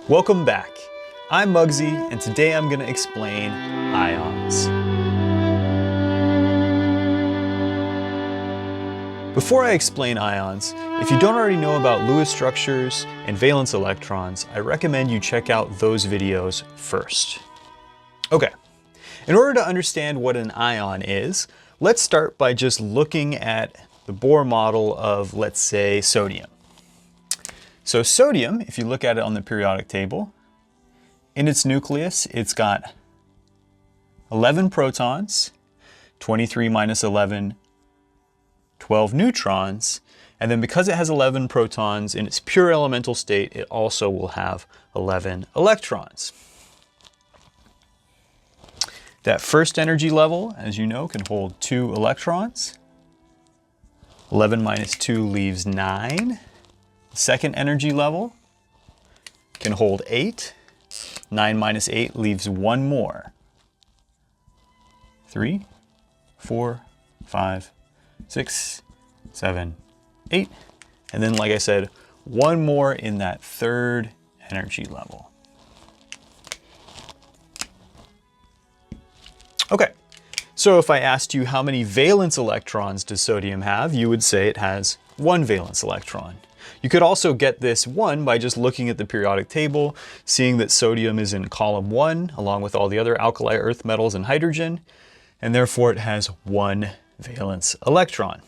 Welcome back. I'm Muggsy, and today I'm going to explain ions. Before I explain ions, if you don't already know about Lewis structures and valence electrons, I recommend you check out those videos first. Okay, in order to understand what an ion is, let's start by just looking at the Bohr model of, let's say, sodium. So sodium, if you look at it on the periodic table, in its nucleus, it's got 11 protons, 23 minus 11, 12 neutrons, and then because it has 11 protons in its pure elemental state, it also will have 11 electrons. That first energy level, as you know, can hold 2 electrons. 11 minus 2 leaves 9. Second energy level can hold 8. 9 minus 8 leaves 1 more. 3, 4, 5, 6, 7, 8. And then, like I said, 1 more in that third energy level. Okay, so if I asked you how many valence electrons does sodium have, you would say it has 1 valence electron. You could also get this 1 by just looking at the periodic table, seeing that sodium is in column 1, along with all the other alkali earth metals and hydrogen, and therefore it has 1 valence electron.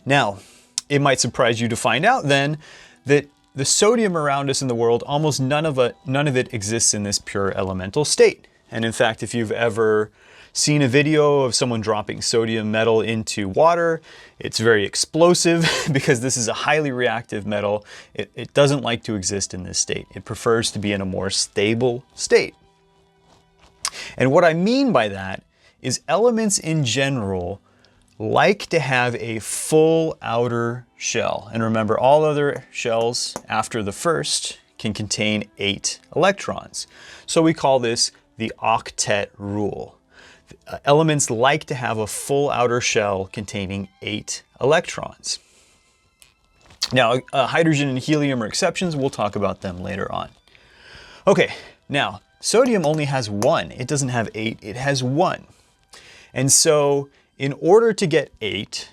Now, it might surprise you to find out then that the sodium around us in the world, almost none of it exists in this pure elemental state. And in fact, if you've ever seen a video of someone dropping sodium metal into water, it's very explosive because this is a highly reactive metal. It doesn't like to exist in this state. It prefers to be in a more stable state. And what I mean by that is elements in general like to have a full outer shell. And remember, all other shells after the first can contain 8 electrons. So we call this the octet rule. Elements like to have a full outer shell containing 8 electrons. Now, hydrogen and helium are exceptions. We'll talk about them later on. Okay, now, sodium only has 1. It doesn't have 8, it has 1. And so, in order to get 8,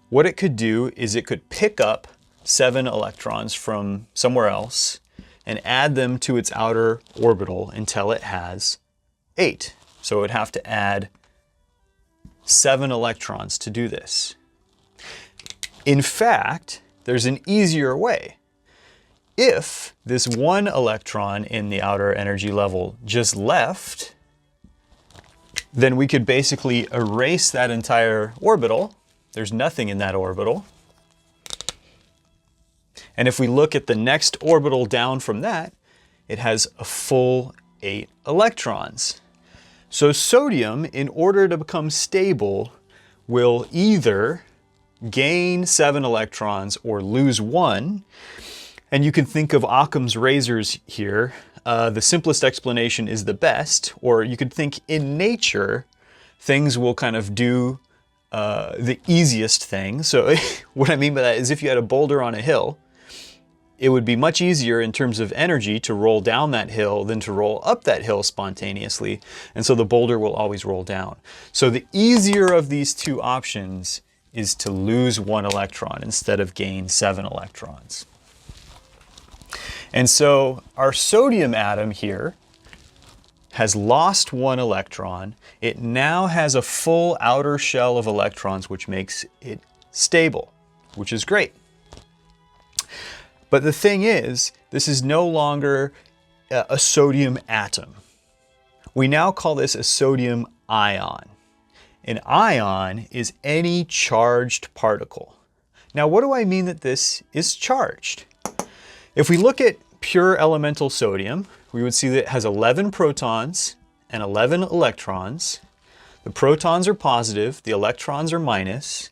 what it could do is it could pick up 7 electrons from somewhere else and add them to its outer orbital until it has 8. So it would have to add 7 electrons to do this. In fact, there's an easier way. If this 1 electron in the outer energy level just left, then we could basically erase that entire orbital. There's nothing in that orbital. And if we look at the next orbital down from that, it has a full 8 electrons. So sodium, in order to become stable, will either gain 7 electrons or lose 1. And you can think of Occam's razors here. The simplest explanation is the best, or you could think in nature, things will kind of do the easiest thing. So what I mean by that is if you had a boulder on a hill, it would be much easier in terms of energy to roll down that hill than to roll up that hill spontaneously. And so the boulder will always roll down. So the easier of these two options is to lose 1 electron instead of gain 7 electrons. And so our sodium atom here has lost 1 electron. It now has a full outer shell of electrons, which makes it stable, which is great. But the thing is, this is no longer a sodium atom. We now call this a sodium ion. An ion is any charged particle. Now, what do I mean that this is charged? If we look at pure elemental sodium, we would see that it has 11 protons and 11 electrons. The protons are positive, the electrons are minus.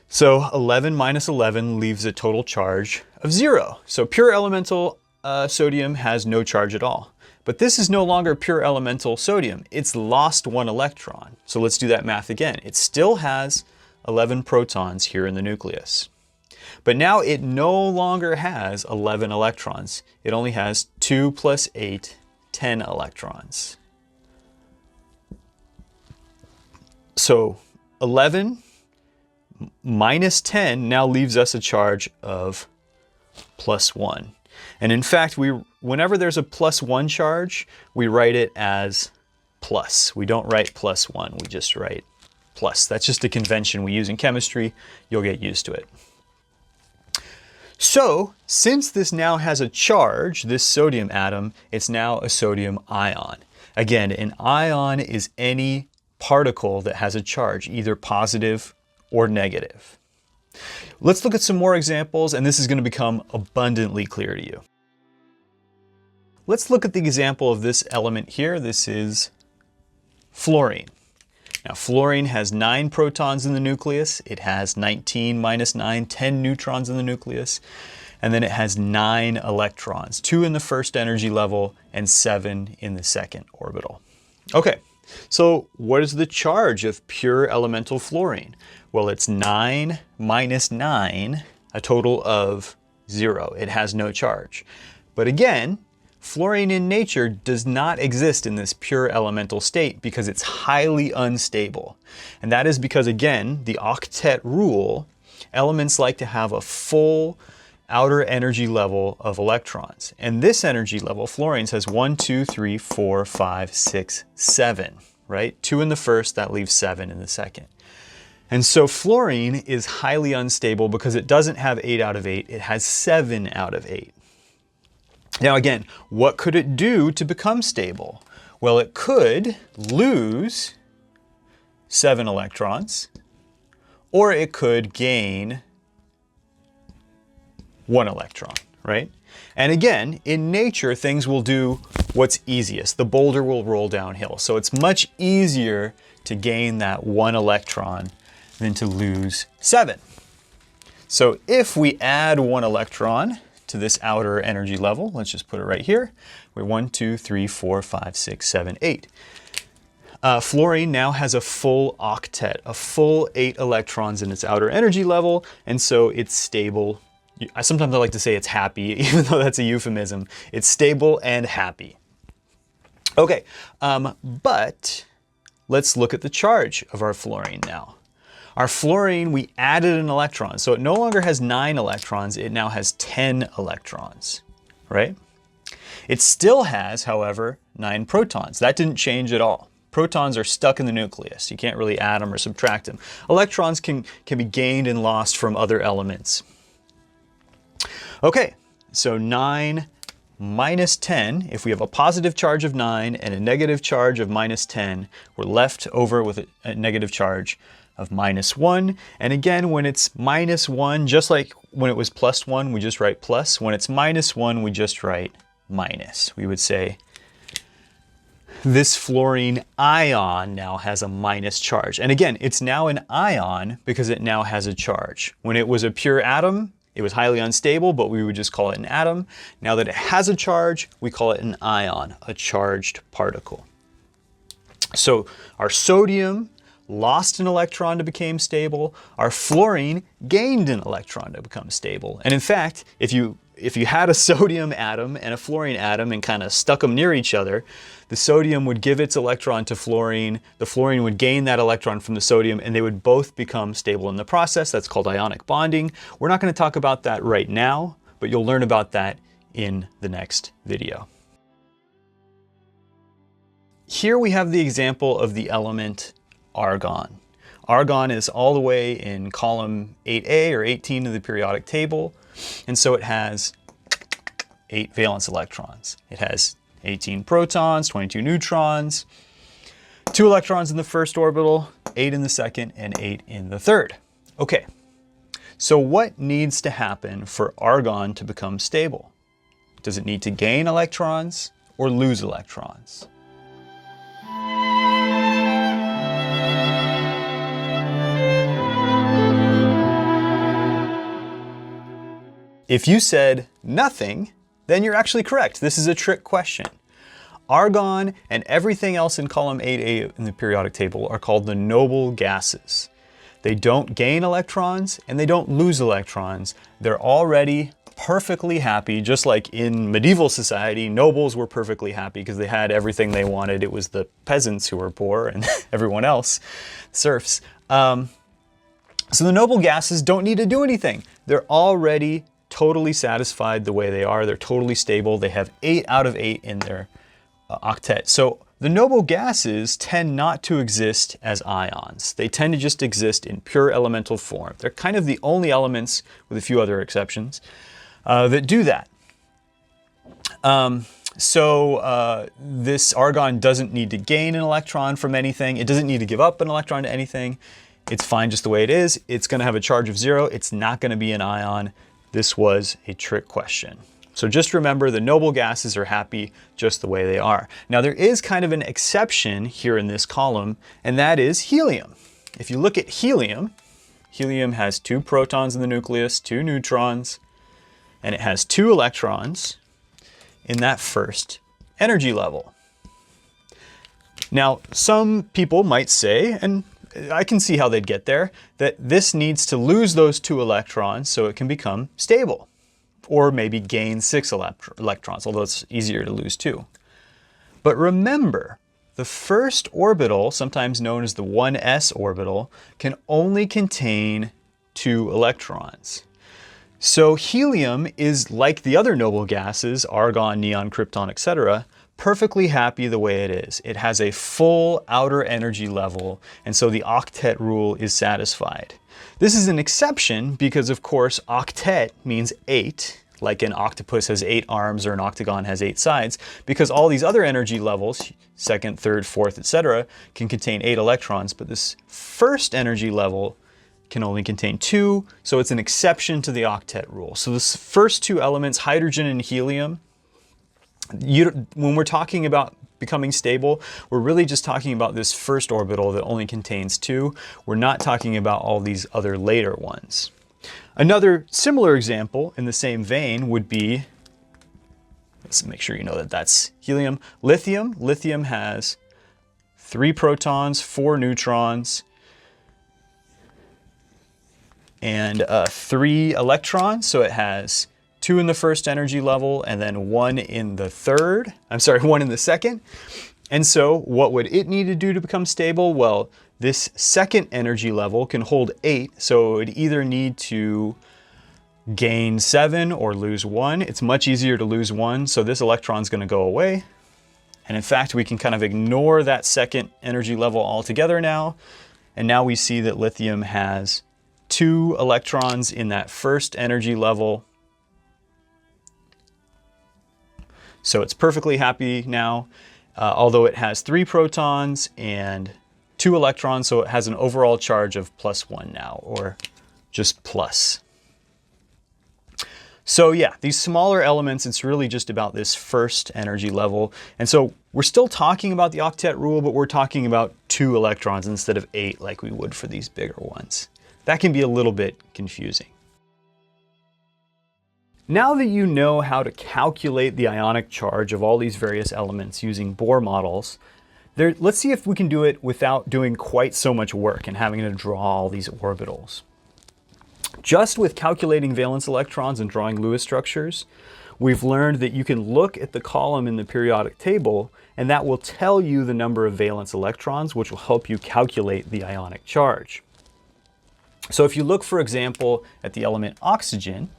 So 11 minus 11 leaves a total charge of 0. So pure elemental sodium has no charge at all. But this is no longer pure elemental sodium. It's lost 1 electron. So let's do that math again. It still has 11 protons here in the nucleus. But now it no longer has 11 electrons. It only has 2 plus 8, 10 electrons. So 11 minus 10 now leaves us a charge of plus 1. And in fact, whenever there's a plus 1 charge, we write it as plus. We don't write plus 1, we just write plus. That's just a convention we use in chemistry. You'll get used to it. So, since this now has a charge, this sodium atom, it's now a sodium ion. Again, an ion is any particle that has a charge, either positive or negative. Let's look at some more examples, and this is going to become abundantly clear to you. Let's look at the example of this element here. This is fluorine. Now, fluorine has 9 protons in the nucleus. It has 19 minus 9, 10 neutrons in the nucleus. And then it has 9 electrons, 2 in the first energy level and 7 in the second orbital. Okay, so what is the charge of pure elemental fluorine? Well, it's 9 minus 9, a total of 0. It has no charge. But again, fluorine in nature does not exist in this pure elemental state because it's highly unstable. And that is because, again, the octet rule, elements like to have a full outer energy level of electrons. And this energy level, fluorine's, has 1, 2, 3, 4, 5, 6, 7, right? 2 in the first, that leaves 7 in the second. And so fluorine is highly unstable because it doesn't have 8 out of 8, it has 7 out of 8. Now again, what could it do to become stable? Well, it could lose 7 electrons, or it could gain 1 electron, right? And again, in nature, things will do what's easiest. The boulder will roll downhill. So it's much easier to gain that 1 electron than to lose 7. So if we add 1 electron to this outer energy level, let's just put it right here. We're 1, 2, 3, 4, 5, 6, 7, 8. Fluorine now has a full octet, a full 8 electrons in its outer energy level, and so it's stable. Sometimes I like to say it's happy, even though that's a euphemism. It's stable and happy. Okay, but let's look at the charge of our fluorine now. Our fluorine, we added an electron, so it no longer has 9 electrons, it now has 10 electrons, right? It still has, however, 9 protons. That didn't change at all. Protons are stuck in the nucleus. You can't really add them or subtract them. Electrons can be gained and lost from other elements. Okay, so 9 minus 10, if we have a positive charge of 9 and a negative charge of minus 10, we're left over with a negative charge of minus 1. And again, when it's minus 1, just like when it was plus 1, we just write plus. When it's minus 1, we just write minus. We would say this fluorine ion now has a minus charge. And again, it's now an ion because it now has a charge. When it was a pure atom, it was highly unstable, but we would just call it an atom. Now that it has a charge, we call it an ion, a charged particle. So our sodium lost an electron to become stable. Our fluorine gained an electron to become stable. And in fact, if you had a sodium atom and a fluorine atom and kind of stuck them near each other, the sodium would give its electron to fluorine, the fluorine would gain that electron from the sodium, and they would both become stable in the process. That's called ionic bonding. We're not going to talk about that right now, but you'll learn about that in the next video. Here we have the example of the element argon. Argon is all the way in column 8A or 18 of the periodic table, and so it has 8 valence electrons. It has 18 protons, 22 neutrons, 2 electrons in the first orbital, 8 in the second, and 8 in the third. Okay, so what needs to happen for argon to become stable? Does it need to gain electrons or lose electrons? If you said nothing, then you're actually correct. This is a trick question. Argon and everything else in column 8A in the periodic table are called the noble gases. They don't gain electrons and they don't lose electrons. They're already perfectly happy, just like in medieval society, nobles were perfectly happy because they had everything they wanted. It was the peasants who were poor and everyone else, serfs. So the noble gases don't need to do anything. They're already totally satisfied the way they are. They're totally stable. They have 8 out of 8 in their octet. So the noble gases tend not to exist as ions. They tend to just exist in pure elemental form. They're kind of the only elements, with a few other exceptions, that do that. This argon doesn't need to gain an electron from anything. It doesn't need to give up an electron to anything. It's fine just the way it is. It's going to have a charge of 0. It's not going to be an ion. This was a trick question. So just remember, the noble gases are happy just the way they are. Now there is kind of an exception here in this column, and that is helium. If you look at helium, helium has 2 protons in the nucleus, 2 neutrons, and it has 2 electrons in that first energy level. Now some people might say, and I can see how they'd get there, that this needs to lose those 2 electrons so it can become stable. Or maybe gain 6 electrons, although it's easier to lose 2. But remember, the first orbital, sometimes known as the 1s orbital, can only contain 2 electrons. So helium is like the other noble gases, argon, neon, krypton, etc., perfectly happy the way it is. It has a full outer energy level, and so the octet rule is satisfied. This is an exception because, of course, octet means 8, like an octopus has 8 arms or an octagon has 8 sides, because all these other energy levels, 2nd, 3rd, 4th, etc., can contain 8 electrons, but this first energy level can only contain 2, so it's an exception to the octet rule. So the first 2 elements, hydrogen and helium, when we're talking about becoming stable, we're really just talking about this first orbital that only contains 2. We're not talking about all these other later ones. Another similar example in the same vein would be, let's make sure you know that that's helium. Lithium. Lithium has 3 protons, 4 neutrons, and 3 electrons. So it has 2 in the first energy level and then 1 in the third. I'm sorry, 1 in the second. And so what would it need to do to become stable? Well, this second energy level can hold 8, so it would either need to gain 7 or lose 1. It's much easier to lose 1, so this electron's going to go away. And in fact, we can kind of ignore that second energy level altogether now. And now we see that lithium has 2 electrons in that first energy level. So it's perfectly happy now, although it has 3 protons and 2 electrons, so it has an overall charge of +1 now, or just plus. So yeah, these smaller elements, it's really just about this first energy level. And so we're still talking about the octet rule, but we're talking about 2 electrons instead of 8 like we would for these bigger ones. That can be a little bit confusing. Now that you know how to calculate the ionic charge of all these various elements using Bohr models, let's see if we can do it without doing quite so much work and having to draw all these orbitals. Just with calculating valence electrons and drawing Lewis structures, we've learned that you can look at the column in the periodic table and that will tell you the number of valence electrons, which will help you calculate the ionic charge. So if you look, for example, at the element oxygen,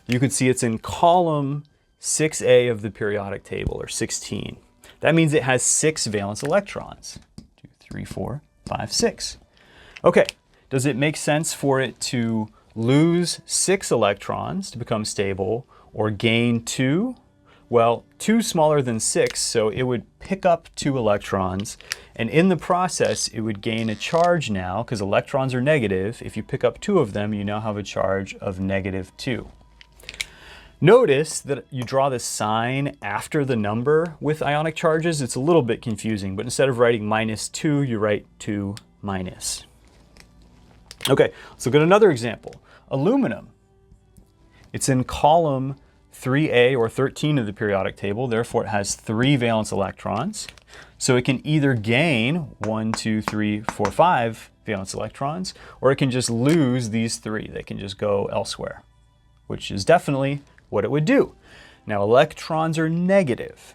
you can see it's in column 6A of the periodic table, or 16. That means it has 6 valence electrons. 2, 3, 4, 5, 6. Okay, does it make sense for it to lose 6 electrons to become stable, or gain 2? Well, 2 smaller than 6, so it would pick up 2 electrons, and in the process it would gain a charge now, because electrons are negative. If you pick up 2 of them, you now have a charge of -2. Notice that you draw the sign after the number with ionic charges. It's a little bit confusing, but instead of writing -2, you write 2 minus. Okay, let's look at another example. Aluminum. It's in column 3A or 13 of the periodic table, therefore it has 3 valence electrons. So it can either gain 1, 2, 3, 4, 5 valence electrons, or it can just lose these 3. They can just go elsewhere, which is definitely what it would do. Now, electrons are negative.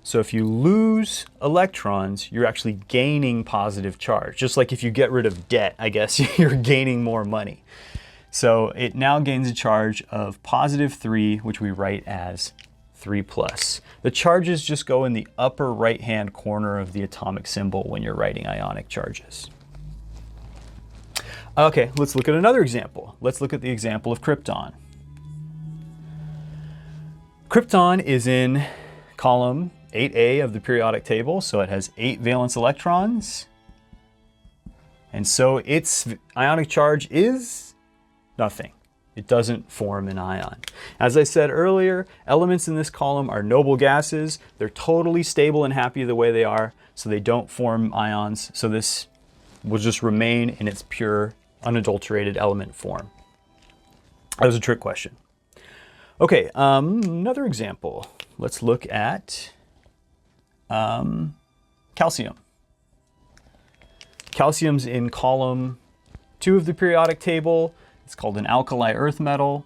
So if you lose electrons, you're actually gaining positive charge. Just like if you get rid of debt, I guess you're gaining more money. So it now gains a charge of positive 3, which we write as 3 plus. The charges just go in the upper right-hand corner of the atomic symbol when you're writing ionic charges. Okay, let's look at another example. Let's look at the example of krypton. Krypton is in column 8A of the periodic table, so it has 8 valence electrons. And so its ionic charge is nothing. It doesn't form an ion. As I said earlier, elements in this column are noble gases. They're totally stable and happy the way they are, so they don't form ions. So this will just remain in its pure, unadulterated element form. That was a trick question. Okay, another example. Let's look at calcium. Calcium's in column 2 of the periodic table. It's called an alkali earth metal.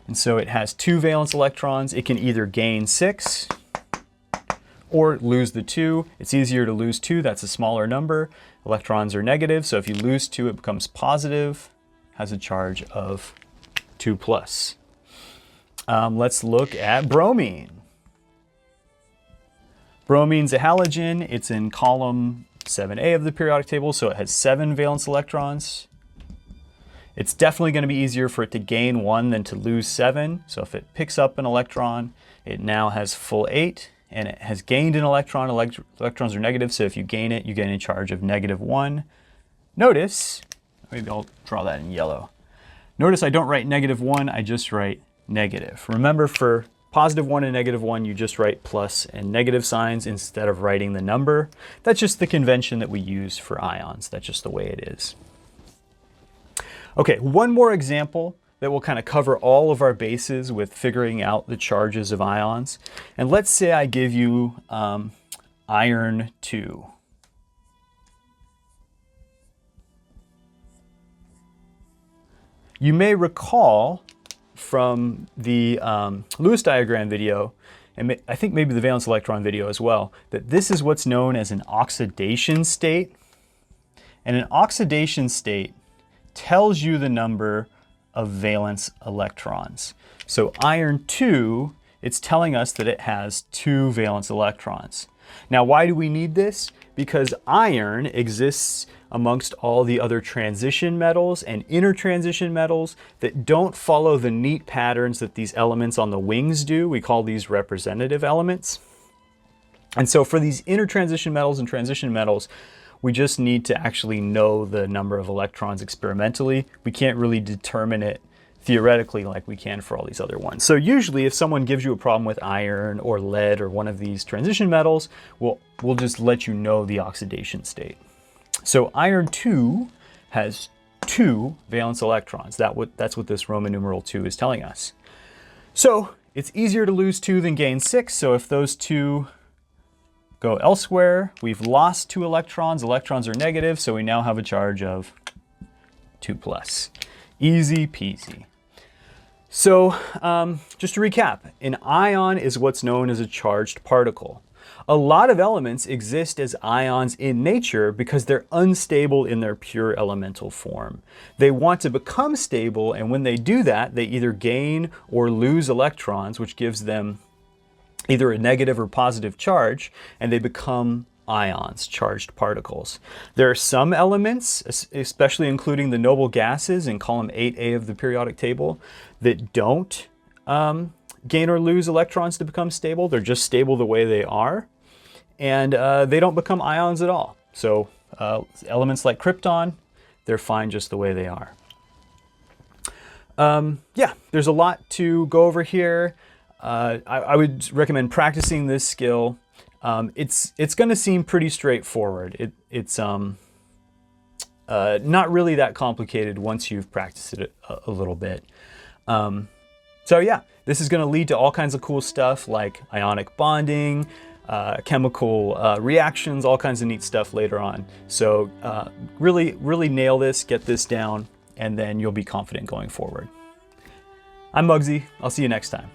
And so it has 2 valence electrons. It can either gain 6 or lose the 2. It's easier to lose 2, that's a smaller number. Electrons are negative, so if you lose 2, it becomes positive, has a charge of 2 plus. Let's look at bromine. Bromine's a halogen. It's in column 7A of the periodic table, so it has 7 valence electrons. It's definitely going to be easier for it to gain 1 than to lose 7. So if it picks up an electron, it now has full 8, and it has gained an electron. Electrons are negative, so if you gain it, you gain a charge of -1. Notice, maybe I'll draw that in yellow. Notice I don't write -1, I just write negative. Remember, for +1 and -1, you just write plus and negative signs instead of writing the number. That's just the convention that we use for ions. That's just the way it is. Okay, one more example that will kind of cover all of our bases with figuring out the charges of ions. And let's say I give you iron 2. You may recall from the Lewis diagram video, and I think maybe the valence electron video as well, that this is what's known as an oxidation state. And an oxidation state tells you the number of valence electrons. So iron 2, it's telling us that it has 2 valence electrons. Now, why do we need this? Because iron exists amongst all the other transition metals and intertransition metals that don't follow the neat patterns that these elements on the wings do. We call these representative elements. And so for these intertransition metals and transition metals, we just need to actually know the number of electrons experimentally. We can't really determine it theoretically like we can for all these other ones. So usually if someone gives you a problem with iron or lead or one of these transition metals, we'll just let you know the oxidation state. So iron 2 has 2 valence electrons. That's what this Roman numeral 2 is telling us. So it's easier to lose 2 than gain 6. So if those 2 go elsewhere, we've lost 2 electrons. Electrons are negative, so we now have a charge of 2 plus. Easy peasy. So just to recap, an ion is what's known as a charged particle. A lot of elements exist as ions in nature because they're unstable in their pure elemental form. They want to become stable, and when they do that, they either gain or lose electrons, which gives them either a negative or positive charge, and they become ions, charged particles. There are some elements, especially including the noble gases in column 8A of the periodic table, that don't gain or lose electrons to become stable. They're just stable the way they are, and they don't become ions at all. So elements like krypton, they're fine just the way they are. Yeah, there's a lot to go over here. I would recommend practicing this skill. It's going to seem pretty straightforward. It's not really that complicated once you've practiced it a little bit. So yeah, this is going to lead to all kinds of cool stuff like ionic bonding, chemical reactions, all kinds of neat stuff later on. So really nail this, get this down, and then you'll be confident going forward. I'm Muggsy. I'll see you next time.